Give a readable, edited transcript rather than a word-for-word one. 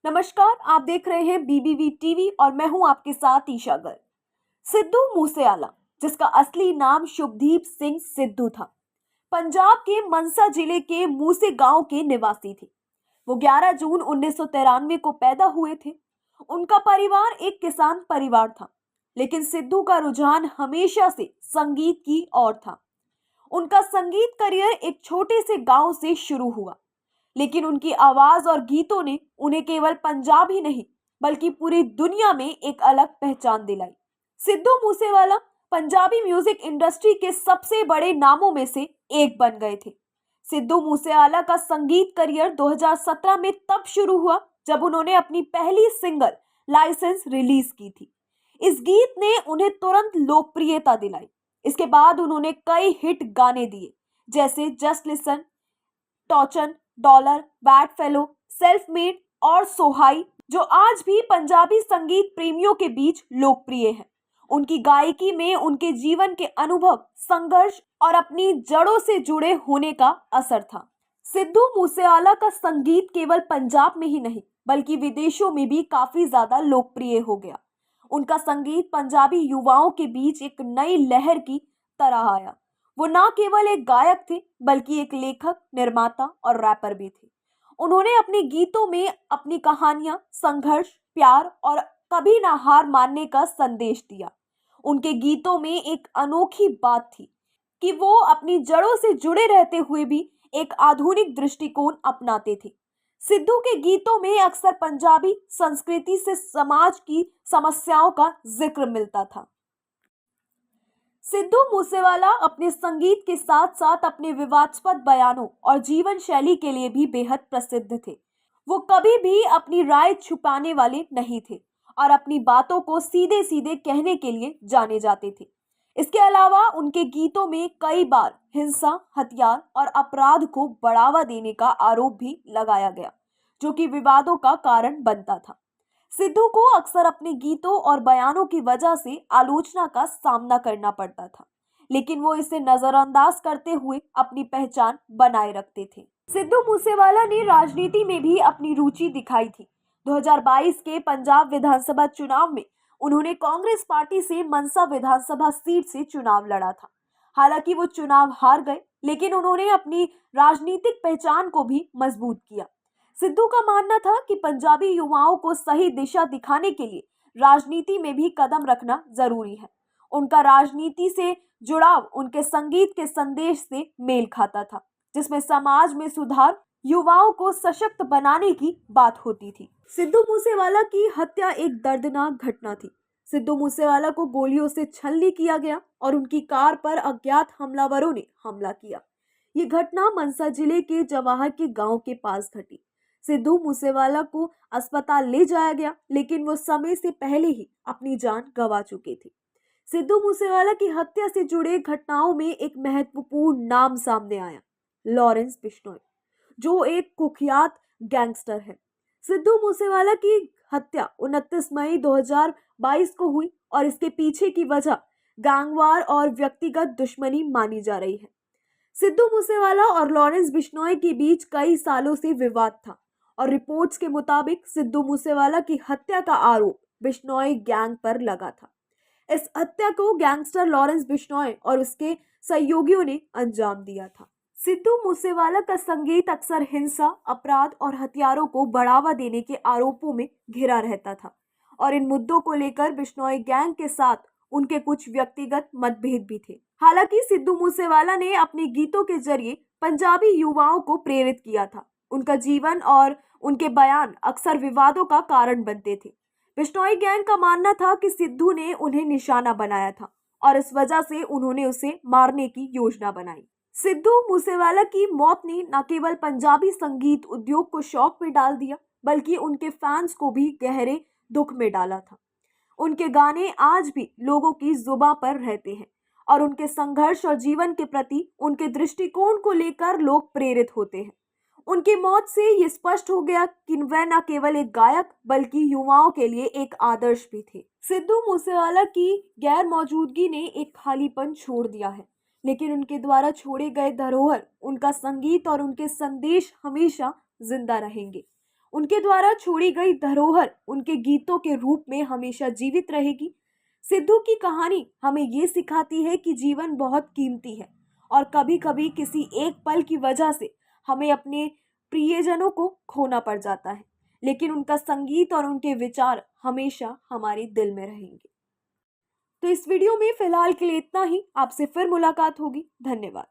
नमस्कार, आप देख रहे हैं बीबीवी टीवी और मैं हूं आपके साथ ईशा गर्ग। सिद्धू मूसेवाला, जिसका असली नाम शुभदीप सिंह सिद्धू था, पंजाब के मनसा जिले के मूसे गांव के निवासी थे। वो 11 जून 1993 को पैदा हुए थे। उनका परिवार एक किसान परिवार था, लेकिन सिद्धू का रुझान हमेशा से संगीत की ओर था। उनका संगीत करियर एक छोटे से गांव से शुरू हुआ, लेकिन उनकी आवाज और गीतों ने उन्हें केवल पंजाब ही नहीं बल्कि पूरी दुनिया में एक अलग पहचान दिलाई। सिद्धू मूसेवाला पंजाबी म्यूजिक इंडस्ट्री के सबसे बड़े नामों में से एक बन गए थे। सिद्धू मूसेवाला का संगीत करियर 2017 में तब शुरू हुआ जब उन्होंने अपनी पहली सिंगल लाइसेंस रिलीज की थी। इस गीत ने उन्हें तुरंत लोकप्रियता दिलाई। इसके बाद उन्होंने कई हिट गाने दिए, जैसे just listen, Tochan, dollar, bad fellow, self made और सोहाई, जो आज भी पंजाबी संगीत प्रेमियों के बीच लोकप्रिय है। उनकी गायकी में उनके जीवन के अनुभव, संघर्ष और अपनी जड़ों से जुड़े होने का असर था। सिद्धू मूसेवाला का संगीत केवल पंजाब में ही नहीं बल्कि विदेशों में भी काफी ज्यादा लोकप्रिय हो गया। उनका संगीत पंजाबी युवाओं के बीच एक नई लहर की तरह आया। वो न केवल एक गायक थे बल्कि एक लेखक, निर्माता और रैपर भी थे। उन्होंने अपने गीतों में अपनी कहानियां, संघर्ष, प्यार और कभी ना हार मानने का संदेश दिया। उनके गीतों में एक अनोखी बात थी कि वो अपनी जड़ों से जुड़े रहते हुए भी एक आधुनिक दृष्टिकोण अपनाते थे। सिद्धू के गीतों में अक्सर पंजाबी संस्कृति से समाज की समस्याओं का जिक्र मिलता था। सिद्धू मूसेवाला अपने संगीत के साथ साथ अपने विवादास्पद बयानों और जीवन शैली के लिए भी बेहद प्रसिद्ध थे। वो कभी भी अपनी राय छुपाने वाले नहीं थे और अपनी बातों को सीधे सीधे कहने के लिए जाने जाते थे। इसके अलावा उनके गीतों में कई बार हिंसा, हथियार और अपराध को बढ़ावा देने का आरोप भी लगाया गया, जो कि विवादों का कारण बनता था। सिद्धू को अक्सर अपने गीतों और बयानों की वजह से आलोचना का सामना करना पड़ता था, लेकिन वो इसे नजरअंदाज करते हुए अपनी पहचान बनाए रखते थे। सिद्धू मूसेवाला ने राजनीति में भी अपनी रुचि दिखाई थी। 2022 के पंजाब विधानसभा चुनाव में उन्होंने कांग्रेस पार्टी से मनसा विधानसभा सीट से चुनाव लड़ा था। हालांकि वो चुनाव हार गए, लेकिन उन्होंने अपनी राजनीतिक पहचान को भी मजबूत किया। सिद्धू का मानना था कि पंजाबी युवाओं को सही दिशा दिखाने के लिए राजनीति में भी कदम रखना जरूरी है। उनका राजनीति से जुड़ाव उनके संगीत के संदेश से मेल खाता था, जिसमें समाज में सुधार, युवाओं को सशक्त बनाने की बात होती थी। सिद्धू मूसेवाला की हत्या एक दर्दनाक घटना थी। सिद्धू मूसेवाला को गोलियों से छलनी किया गया और उनकी कार पर अज्ञात हमलावरों ने हमला किया। ये घटना मनसा जिले के जवाहर के गांव के पास घटी। सिद्धू मूसेवाला को अस्पताल ले जाया गया, लेकिन वो समय से पहले ही अपनी जान गंवा चुके थे। सिद्धू मूसेवाला की हत्या से जुड़े घटनाओं में एक महत्वपूर्ण नाम सामने आया, लॉरेंस बिश्नोई, जो एक कुख्यात गैंगस्टर है। सिद्धू मूसेवाला की हत्या 29 मई 2022 को हुई और इसके पीछे की वजह गैंगवार और व्यक्तिगत दुश्मनी मानी जा रही है। सिद्धू मूसेवाला और लॉरेंस बिश्नोई के बीच कई सालों से विवाद था और रिपोर्ट्स के मुताबिक सिद्धू मूसेवाला की हत्या का आरोप बिश्नोई गैंग पर लगा था। इस हत्या को गैंगस्टर लॉरेंस बिश्नोई और उसके सहयोगियों ने अंजाम दिया था। सिद्धू मूसेवाला का संगीत अक्सर हिंसा, अपराध और हथियारों को बढ़ावा देने के आरोपों में घिरा रहता था और इन मुद्दों को लेकर बिश्नोई गैंग के साथ उनके कुछ व्यक्तिगत मतभेद भी थे। हालांकि सिद्धू मूसेवाला ने अपने गीतों के जरिए पंजाबी युवाओं को प्रेरित किया था। उनका जीवन और उनके बयान अक्सर विवादों का कारण बनते थे। बिश्नोई गैंग का मानना था कि सिद्धू ने उन्हें निशाना बनाया था और इस वजह से उन्होंने उसे मारने की योजना बनाई। सिद्धू मूसेवाला की मौत ने न केवल पंजाबी संगीत उद्योग को शॉक में डाल दिया, बल्कि उनके फैंस को भी गहरे दुख में डाला था। उनके गाने आज भी लोगों की जुबां पर रहते हैं और उनके संघर्ष और जीवन के प्रति उनके दृष्टिकोण को लेकर लोग प्रेरित होते हैं। उनकी मौत से ये स्पष्ट हो गया कि वह न केवल एक गायक बल्कि युवाओं के लिए एक आदर्श भी थे। सिद्धू मूसेवाला की गैर मौजूदगी ने एक खालीपन छोड़ दिया है, लेकिन उनके द्वारा छोड़े गए धरोहर, उनका संगीत और उनके संदेश हमेशा जिंदा रहेंगे। उनके द्वारा छोड़ी गई धरोहर उनके गीतों के रूप में हमेशा जीवित रहेगी। सिद्धू की कहानी हमें ये सिखाती है कि जीवन बहुत कीमती है और कभी-कभी किसी एक पल की वजह से हमें अपने प्रियजनों को खोना पड़ जाता है, लेकिन उनका संगीत और उनके विचार हमेशा हमारे दिल में रहेंगे। तो इस वीडियो में फिलहाल के लिए इतना ही। आपसे फिर मुलाकात होगी। धन्यवाद।